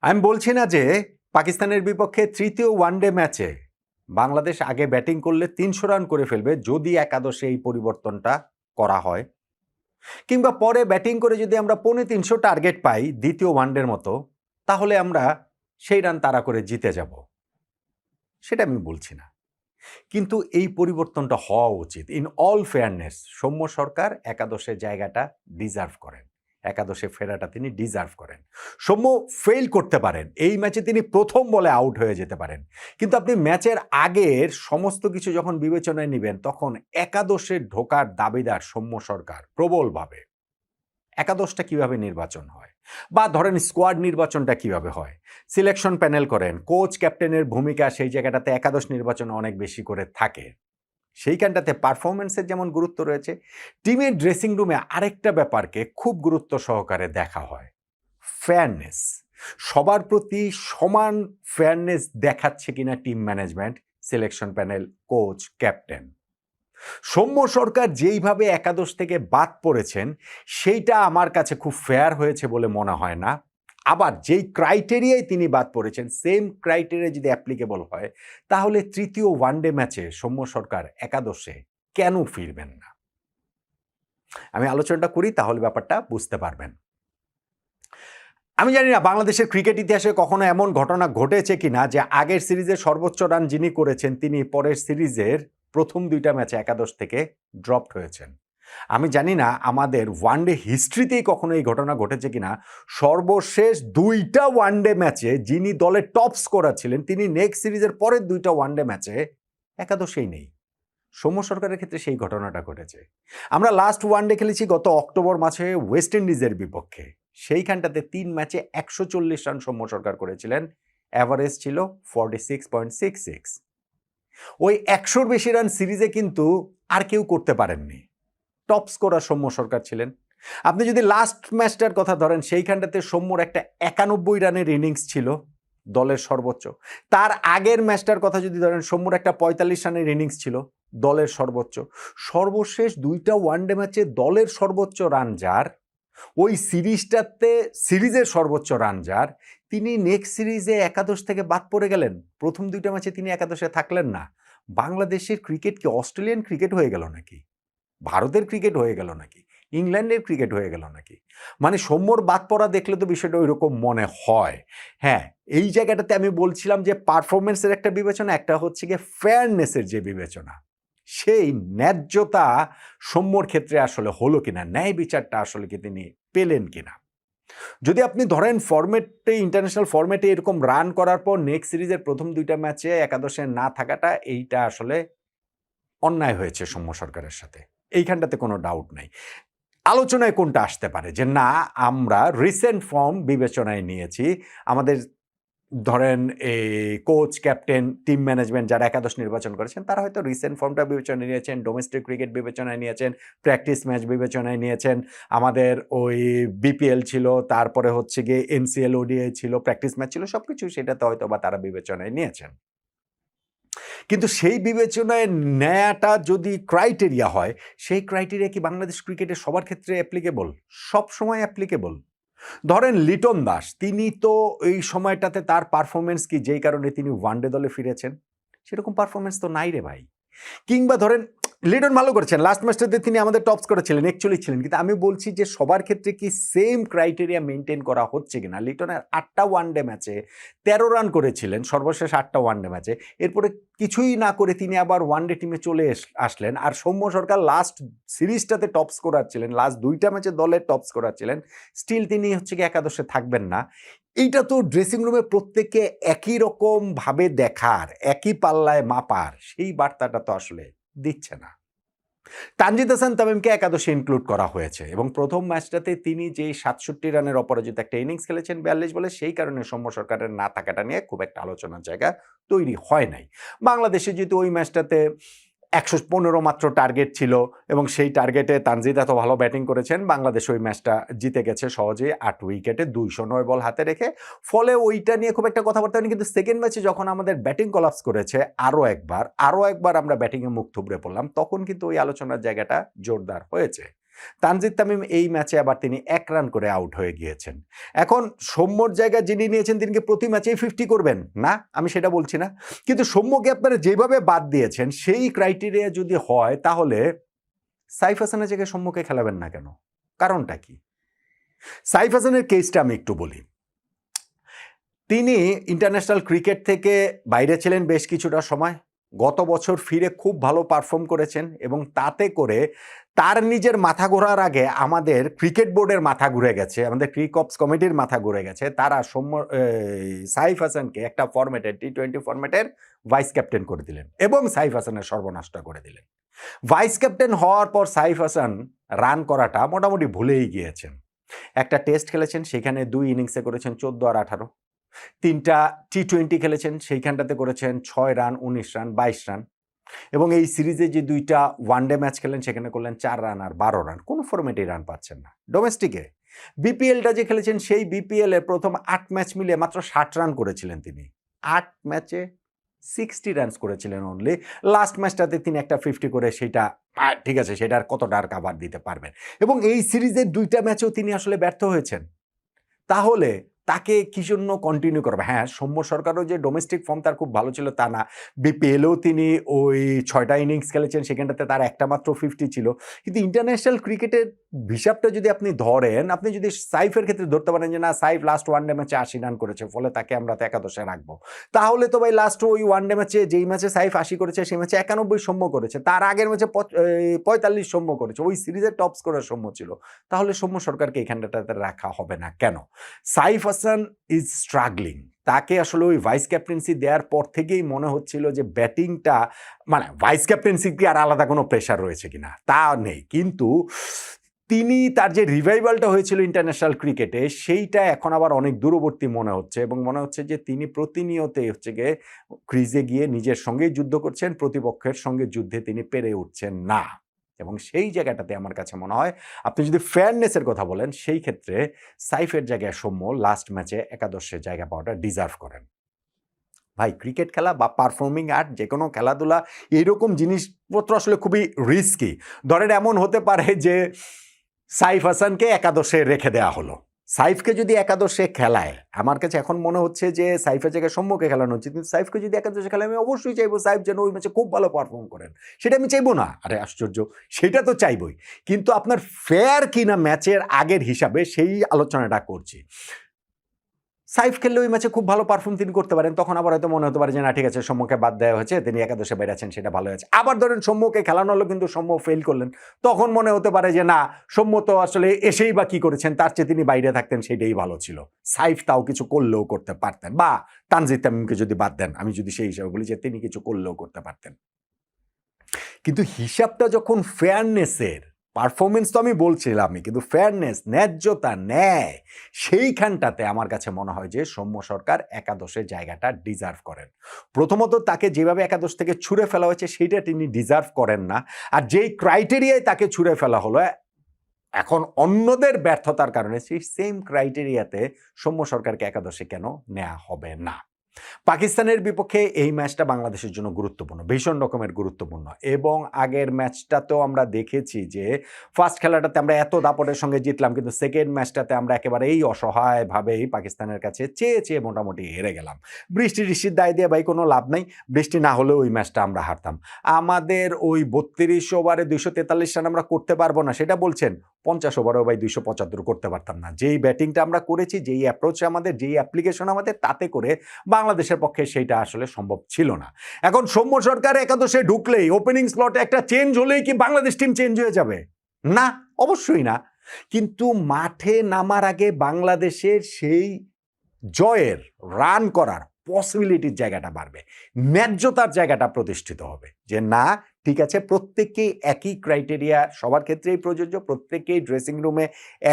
আমি বলছি না যে পাকিস্তানের বিপক্ষে তৃতীয় ওয়ানডে ম্যাচে বাংলাদেশ আগে ব্যাটিং করলে ৩০০ রান করে ফেলবে যদি একাদশে এই পরিবর্তনটা করা হয়, কিংবা পরে ব্যাটিং করে যদি আমরা ৩৫০ টার্গেট পাই দ্বিতীয় ওয়ানডের মতো, তাহলে আমরা সেই রান তাড়া করে জিতে যাব, সেটা আমি বলছি না। কিন্তু এই পরিবর্তনটা হওয়া উচিত। ইন অল ফেয়ারনেস, সৌম্য সরকার একাদশের জায়গাটা ডিজার্ভ করেন, একাদশে ফেরাটা তিনি ডিজার্ভ করেন। সৌম্য ফেল করতে পারেন, এই ম্যাচে তিনি প্রথম বলে আউট হয়ে যেতে পারেন, কিন্তু আপনি ম্যাচের আগের সমস্ত কিছু যখন বিবেচনায় নেবেন তখন একাদশে ঢোকার দাবিদার সৌম্য সরকার প্রবলভাবে। একাদশটা কিভাবে নির্বাচন হয়, বা ধরেন স্কোয়াড নির্বাচনটা কিভাবে হয়, সিলেকশন প্যানেল করেন, কোচ ক্যাপ্টেনের ভূমিকা সেই জায়গাটাতে একাদশ নির্বাচন অনেক বেশি করে থাকে। সেইখানটাতে পারফরমেন্সের যেমন গুরুত্ব রয়েছে, টিমের ড্রেসিং রুমে আরেকটা ব্যাপারকে খুব গুরুত্ব সহকারে দেখা হয়, ফেয়ারনেস। সবার প্রতি সমান ফেয়ারনেস দেখাচ্ছে কিনা team management, selection panel, coach, captain. Soumya Sarkar যেইভাবে একাদশ থেকে বাদ পড়েছেন সেইটা আমার কাছে খুব ফেয়ার হয়েছে বলে মনে হয় না। আবার যেই ক্রাইটেরিয়ায় তিনি বাদ পড়েছেন সেম ক্রাইটেরিয়া যদি অ্যাপ্লিকেবল হয়, তাহলে তৃতীয় ওয়ানডে ম্যাচে সৌম্য সরকার একাদশে কেন ফিরবেন না? আমি আলোচনাটা করি, তাহলে ব্যাপারটা বুঝতে পারবেন। আমি জানি না বাংলাদেশের ক্রিকেট ইতিহাসে কখনো এমন ঘটনা ঘটেছে কিনা যে আগের সিরিজে সর্বোচ্চ রান যিনি করেছেন তিনি পরের সিরিজের প্রথম ২টা ম্যাচে একাদশ থেকে ড্রপড হয়েছেন। আমি জানি না আমাদের ওয়ানডে হিস্ট্রিতেই কখনো এই ঘটনা ঘটেছে কিনা, সর্বশেষ ২টা ওয়ানডে ম্যাচে যিনি দলের টপ স্কোরার ছিলেন তিনি নেক্সট সিরিজের পরের ২টা ওয়ানডে ম্যাচে একাদশেই নেই। সৌম্য সরকারের ক্ষেত্রে সেই ঘটনাটা ঘটেছে। আমরা লাস্ট ওয়ানডে খেলেছি গত অক্টোবর মাসে ওয়েস্ট ইন্ডিজের বিপক্ষে, সেইখানটাতে ৩ ম্যাচে ১৪০ রান সৌম্য সরকার করেছিলেন, অ্যাভারেজ ছিল 46.66। ওই ১০০-র বেশি রান সিরিজে কিন্তু আর কেউ করতে পারেননি, টপ স্কোরার সৌম্য সরকার ছিলেন। আপনি যদি লাস্ট ম্যাচটার কথা ধরেন, সেইখানটাতে সৌম্যর একটা ৯১ রানের ইনিংস ছিল, দলের সর্বোচ্চ। তার আগের ম্যাচটার কথা যদি ধরেন, সৌম্যর একটা ৪৫ রানের ইনিংস ছিল, দলের সর্বোচ্চ। সর্বশেষ ২টা ওয়ানডে ম্যাচে দলের সর্বোচ্চ রান যার, ওই সিরিজটাতে সিরিজের সর্বোচ্চ রান যার, তিনি নেক্সট সিরিজে একাদশ থেকে বাদ পড়ে গেলেন। প্রথম ২টা ম্যাচে তিনি একাদশে থাকলেন না। বাংলাদেশের ক্রিকেট কি অস্ট্রেলিয়ান ক্রিকেট হয়ে গেল নাকি? ভারতের ক্রিকেট হয়ে গেল নাকি? ইংল্যান্ডের ক্রিকেট হয়ে গেল নাকি? মানে সৌম্যর বাদ পড়া দেখলে তো বিষয়টা ওইরকম মনে হয়। হ্যাঁ, এই জায়গাটাতে আমি বলছিলাম যে পারফরমেন্সের একটা বিবেচনা, একটা হচ্ছে গিয়ে ফেয়ারনেসের যে বিবেচনা, সেই ন্যায্যতা সৌম্যর ক্ষেত্রে আসলে হলো কিনা, ন্যায় বিচারটা আসলে কি তিনি পেলেন কিনা। যদি আপনি ধরেন ফরম্যাটে, ইন্টারন্যাশনাল ফরম্যাটে এরকম রান করার পর নেক্সট সিরিজের প্রথম ২টা ম্যাচে একাদশে না থাকাটা, এইটা আসলে অন্যায় হয়েছে সৌম্য সরকারের সাথে, এইখানটাতে কোনো ডাউট নাই। আলোচনায় কোনটা আসতে পারে যে না, আমরা রিসেন্ট ফর্ম বিবেচনায় নিয়েছি, আমাদের ধরেন এই কোচ, ক্যাপ্টেন, টিম ম্যানেজমেন্ট যারা একাদশ নির্বাচন করেছেন তারা হয়তো রিসেন্ট ফর্মটা বিবেচনায় নিয়েছেন, ডোমেস্টিক ক্রিকেট বিবেচনায় নিয়েছেন, প্র্যাকটিস ম্যাচ বিবেচনায় নিয়েছেন, আমাদের ওই বিপিএল ছিল, তারপরে হচ্ছে গিয়ে এনসিএল, ওডিআই ছিল, প্র্যাকটিস ম্যাচ ছিল, সবকিছু সেটাতে হয়তো বা তারা বিবেচনায় নিয়েছেন। কিন্তু সেই বিবেচনায় নেয়াটা যদি ক্রাইটেরিয়া হয়, সেই ক্রাইটেরিয়া কি বাংলাদেশ ক্রিকেটের সবার ক্ষেত্রে অ্যাপ্লিকেবল? সব সময় অ্যাপ্লিকেবল? ধরেন লিটন দাস, তিনি তো এই সময়টাতে তার পারফরমেন্স কি যেই কারণে তিনি ওয়ানডে দলে ফিরেছেন? সেরকম পারফরমেন্স তো নাই রে ভাই। কিংবা ধরেন লিটন ভালো করেছেন, লাস্ট ম্যাচটাতে তিনি আমাদের টপ স্কোরার ছিলেন, অ্যাকচুয়ালি ছিলেন, কিন্তু আমি বলছি যে সবার ক্ষেত্রে কি সেম ক্রাইটেরিয়া মেনটেন করা হচ্ছে কিনা। লিটনের ৮টা ওয়ানডে ম্যাচে ১৩ রান করেছিলেন, সর্বশেষ ৮টা ওয়ানডে ম্যাচে, এরপরে কিছুই না করে তিনি আবার ওয়ানডে টিমে চলে আসলেন। আর সৌম্য সরকার লাস্ট সিরিজটাতে টপ স্কোরার ছিলেন, লাস্ট ২টা ম্যাচে দলের টপ স্কোরার ছিলেন, স্টিল তিনি হচ্ছে কি একাদশে থাকবেন না। এইটা তো ড্রেসিং রুমে প্রত্যেককে একই রকম ভাবে দেখার, একই পাল্লায় মাপার সেই বার্তাটা তো আসলে দিচ্ছে না। তানজিদ হাসান তামিমকে একাদশে ইনক্লুড করা হয়েছে এবং প্রথম ম্যাচটাতে তিনি যে ৬৭ রানের অপরাজিত একটা ইনিংস খেলেছেন ৪২ বলে, সেই কারণে সৌম্য সরকারের না থাকাটা নিয়ে খুব একটা আলোচনার জায়গা তৈরি হয় নাই। বাংলাদেশে যেহেতু ওই ম্যাচটাতে ১১৫ মাত্র টার্গেট ছিল এবং সেই টার্গেটে তানজিদ এত ভালো ব্যাটিং করেছেন, বাংলাদেশ ওই ম্যাচটা জিতে গেছে সহজেই ৮ উইকেটে ২০৯ বল হাতে রেখে। ফলে ওইটা নিয়ে খুব একটা কথাবার্তা হয়নি, কিন্তু সেকেন্ড ম্যাচে যখন আমাদের ব্যাটিং কলাপস করেছে আরও একবার আমরা ব্যাটিংয়ে মুখ থুবড়ে পড়লাম, তখন কিন্তু ওই আলোচনার জায়গাটা জোরদার হয়েছে। তানজিদ তামিম এই ম্যাচে আবার তিনি 1 রান করে আউট হয়ে গিয়েছেন। এখন সৌম্যর জায়গা যিনি নিয়েছেন তিনি কি প্রতি ম্যাচেই 50 করবেন? না, আমি সেটা বলছি না। কিন্তু সৌম্যকে আপনারা যেভাবে বাদ দিয়েছেন সেই ক্রাইটেরিয়া যদি হয় তাহলে সাইফ হাসানের জায়গায় সৌম্যকে খেলাবেন না কেন? কারণটা কি? সাইফ হাসানের কেসটা আমি একটু বলি। তিনি ইন্টারন্যাশনাল ক্রিকেট থেকে বাইরে ছিলেন বেশ কিছুটা সময়। গত বছর ফিরে খুব ভালো পারফর্ম করেছেন এবং তাতে করে তার নিজের মাথা ঘোরার আগে আমাদের ক্রিকেট বোর্ডের মাথা ঘুরে গেছে, আমাদের ক্রিকঅপস কমিটির মাথা ঘুরে গেছে। তারা সাইফ হাসানকে একটা ফরম্যাটে টি-20 ফরম্যাটের ভাইস ক্যাপ্টেন করে দিলেন এবং সাইফ হাসানের সর্বনাশটা করে দিলেন। ভাইস ক্যাপ্টেন হওয়ার পর সাইফ হাসান রান করাটা মোটামুটি ভুলেই গিয়েছেন। একটা টেস্ট খেলেছেন, সেখানে 2 ইনিংসে করেছেন 14 আর 18। 3টা টি-20 খেলেছেন, সেইখানটাতে করেছেন 6 রান, 19 রান, 22 রান এবং এই সিরিজে যে 2টা ওয়ানডে ম্যাচ খেলেন সেখানে করলেন 4 রান আর 12 রান। কোনো ফরম্যাটেই রান পাচ্ছেন না। ডোমেস্টিকে বিপিএলটা যে খেলেছেন সেই বিপিএল এর প্রথম 8 ম্যাচ মিলিয়ে মাত্র 60 রান করেছিলেন তিনি। 8 ম্যাচে 60 রানস করেছিলেন অনলি। লাস্ট ম্যাচটাতে তিনি একটা 50 করে সেটা ঠিক আছে, সেটা আর কতটা আর কাভার দিতে পারবেন। এবং এই সিরিজের 2টা ম্যাচেও তিনি আসলে ব্যর্থ হয়েছেন। তাহলে তাকে কি জন্য কন্টিনিউ করবে? হ্যাঁ, সৌম্য সরকারও যে ডোমেস্টিক ফর্ম তার খুব ভালো ছিল তা না। বিপিএলেও তিনি ওই 6টা ইনিংস খেলেছেন, সেখানটাতে তার একটা মাত্র 50 ছিল। কিন্তু ইন্টারন্যাশনাল ক্রিকেটের হিসাবটা যদি আপনি ধরেন, আপনি যদি সাইফের ক্ষেত্রে ধরতে পারেন যে না, সাইফ লাস্ট ওয়ানডে ম্যাচে 80 রান করেছে, ফলে তাকে আমরা তো একাদশে রাখবো। তাহলে তো ভাই লাস্ট ওই ওয়ানডে ম্যাচে যেই ম্যাচে সাইফ 80 করেছে সেই ম্যাচে 91 সৌম্য করেছে, তার আগের ম্যাচে 45 সৌম্য করেছে, ওই সিরিজের টপ স্কোরার সৌম্য ছিল। তাহলে সৌম্য সরকারকে এখানটাতে রাখা হবে না কেন? Saif Hasan is struggling. তাকে আসলে ওই ভাইস ক্যাপ্টেন্সি দেওয়ার পর থেকেই মনে হচ্ছিল যে ব্যাটিংটা মানে ভাইস ক্যাপ্টেন্সি কি আর আলাদা কোনো প্রেশার রয়েছে কিনা তা নেই, কিন্তু তিনি তার যে রিভাইভালটা হয়েছিল ইন্টারন্যাশনাল ক্রিকেটে সেইটা এখন আবার অনেক দূরবর্তী মনে হচ্ছে এবং মনে হচ্ছে যে তিনি প্রতিনিয়তই হচ্ছে গিয়ে ক্রিজে গিয়ে নিজের সঙ্গেই যুদ্ধ করছেন, প্রতিপক্ষের সঙ্গে যুদ্ধে তিনি পেরে উঠছেন না। এবং সেই জায়গাটাতে আমার কাছে মনে হয় আপনি যদি ফেয়ারনেসের কথা বলেন সেই ক্ষেত্রে সাইফের জায়গায় সৌম্য লাস্ট ম্যাচে একাদশে জায়গা পাওয়াটা ডিজার্ভ করেন। ভাই, ক্রিকেট খেলা বা পারফর্মিং আর্ট যে কোনো খেলাধুলা এইরকম জিনিসপত্র আসলে খুবই রিস্কি। ধরেন এমন হতে পারে যে সাইফ হাসানকে একাদশে রেখে দেওয়া হলো, সাইফকে যদি একাদশে খেলায়, আমার কাছে এখন মনে হচ্ছে যে সাইফের জায়গায় সৌম্যকে খেলানো উচিত, কিন্তু সাইফকে যদি একাদশে খেলায় আমি অবশ্যই চাইবো সাইফ যেন ওই ম্যাচে খুব ভালো পারফর্ম করেন। সেটা আমি চাইবো না? আরে আশ্চর্য, সেটা তো চাইবই, কিন্তু আপনার ফেয়ার কিনা ম্যাচের আগের হিসাবে সেই আলোচনাটা করছি। সাইফ খেললে ওই ম্যাচে খুব ভালো পারফর্ম তিনি করতে পারেন, তখন আবার হয়তো মনে হতে পারে যে না ঠিক আছে, সৌম্যকে বাদ দেওয়া হয়েছে, তিনি একাদশে বেড়েছেন, সেটা ভালো হয়েছে। আবার ধরেন সৌম্যকে খেলানো হলো কিন্তু সৌম্য ফেল করলেন, তখন মনে হতে পারে যে না, সৌম্য তো আসলে এসেই বা কি করেছেন, তার চেয়ে তিনি বাইরে থাকতেন সেটাই ভালো ছিল। সাইফ তাও কিছু করলেও করতে পারতেন, বা তানজিদ তামিমকে যদি বাদ দেন, আমি যদি সেই হিসাবে বলি যে তিনি কিছু করলেও করতে পারতেন। কিন্তু হিসাবটা যখন ফেয়ারনেসের, পারফরমেন্স তো আমি বলছিলামই, কিন্তু ফেয়ারনেস, ন্যায্যতা, ন্যায়, সেইখানটাতে আমার কাছে মনে হয় যে সৌম্য সরকার একাদশের জায়গাটা ডিজার্ভ করেন। প্রথমত তাকে যেভাবে একাদশ থেকে ছুঁড়ে ফেলা হয়েছে সেইটা তিনি ডিজার্ভ করেন না, আর যেই ক্রাইটেরিয়ায় তাকে ছুঁড়ে ফেলা হলো এখন অন্যদের ব্যর্থতার কারণে সেই সেম ক্রাইটেরিয়াতে সৌম্য সরকারকে একাদশে কেন নেওয়া হবে না? পাকিস্তানের বিপক্ষে এই ম্যাচটা বাংলাদেশের জন্য গুরুত্বপূর্ণ, ভীষণ রকমের গুরুত্বপূর্ণ। এবং আগের ম্যাচটাতেও আমরা দেখেছি যে ফার্স্ট খেলাটাতে আমরা এত দাপটের সঙ্গে জিতলাম, কিন্তু সেকেন্ড ম্যাচটাতে আমরা একেবারেই অসহায়ভাবেই পাকিস্তানের কাছে চেয়ে চেয়ে মোটামুটি হেরে গেলাম। বৃষ্টির দায় দিয়ে ভাই কোনো লাভ নাই, বৃষ্টি না হলেও ওই ম্যাচটা আমরা হারতাম। আমাদের ওই 32 ওভারে 243 রান আমরা করতে পারবো না সেটা বলছেন, 50 ওভারেও ভাই 275 করতে পারতাম না। যেই ব্যাটিংটা আমরা করেছি, যেই অ্যাপ্রোচ আমাদের, যেই অ্যাপ্লিকেশন আমাদের, তাতে করে বাংলাদেশের পক্ষে সেইটা আসলে সম্ভব ছিল না। এখন সৌম্য সরকার একাদশে ঢুকলেই, ওপেনিং স্লটে একটা চেঞ্জ হলেই কি বাংলাদেশ টিম চেঞ্জ হয়ে যাবে? না, অবশ্যই না। কিন্তু মাঠে নামার আগে বাংলাদেশের সেই জয়ের, রান করার পসিবিলিটির জায়গাটা বাড়বে, ন্যায্যতার জায়গাটা প্রতিষ্ঠিত হবে যে না ঠিক আছে, প্রত্যেককেই একই ক্রাইটেরিয়া সবার ক্ষেত্রেই প্রযোজ্য, প্রত্যেককেই ড্রেসিং রুমে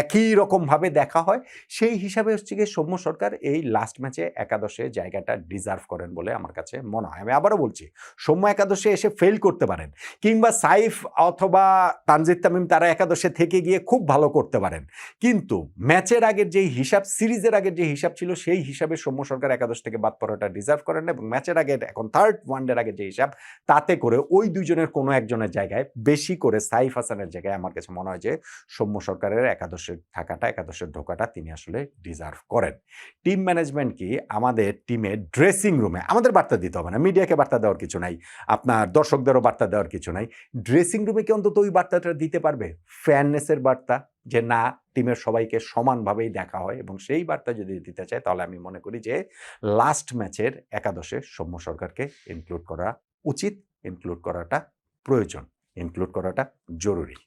একই রকমভাবে দেখা হয়। সেই হিসাবে হচ্ছে গিয়ে সৌম্য সরকার এই লাস্ট ম্যাচে একাদশে জায়গাটা ডিজার্ভ করেন বলে আমার কাছে মনে হয়। আমি আবারও বলছি, সৌম্য একাদশে এসে ফেল করতে পারেন, কিংবা সাইফ অথবা তানজিদ তামিম তারা একাদশে থেকে গিয়ে খুব ভালো করতে পারেন, কিন্তু ম্যাচের আগের যেই হিসাব, সিরিজের আগের যে হিসাব ছিল, সেই হিসাবে সৌম্য সরকার একাদশ থেকে বাদ পড়াটা ডিজার্ভ করেন। এবং ম্যাচের আগে, এখন থার্ড ওয়ানডের আগে যে হিসাব, তাতে করে ওই দুজনের তিনজনের কোনো একজনের জায়গায় বেশি করে সাইফ হাসানের জায়গায় আমার কাছে মনে হয় যে সৌম্য সরকারের একাদশে থাকাটা, একাদশে ঢোকাটা তিনি আসলে ডিজার্ভ করেন। টিম ম্যানেজমেন্ট কি আমাদের টিমের ড্রেসিং রুমে আমাদের বার্তা দিতে হবে না, মিডিয়াকে বার্তা দেওয়ার কিছু নাই, আপনার দর্শকদেরও বার্তা দেওয়ার কিছু নাই। ড্রেসিং রুমে কি অন্তত ওই বার্তাটা দিতে পারবে? ফেয়ারনেসের বার্তা, যে না, টিমের সবাইকে সমানভাবেই দেখা হয়, এবং সেই বার্তা যদি দিতে চায় তাহলে আমি মনে করি যে লাস্ট ম্যাচের একাদশে সৌম্য সরকারকে ইনক্লুড করা উচিত, ইনক্লুড করাটা প্রয়োজন, ইনক্লুড করাটা জরুরি।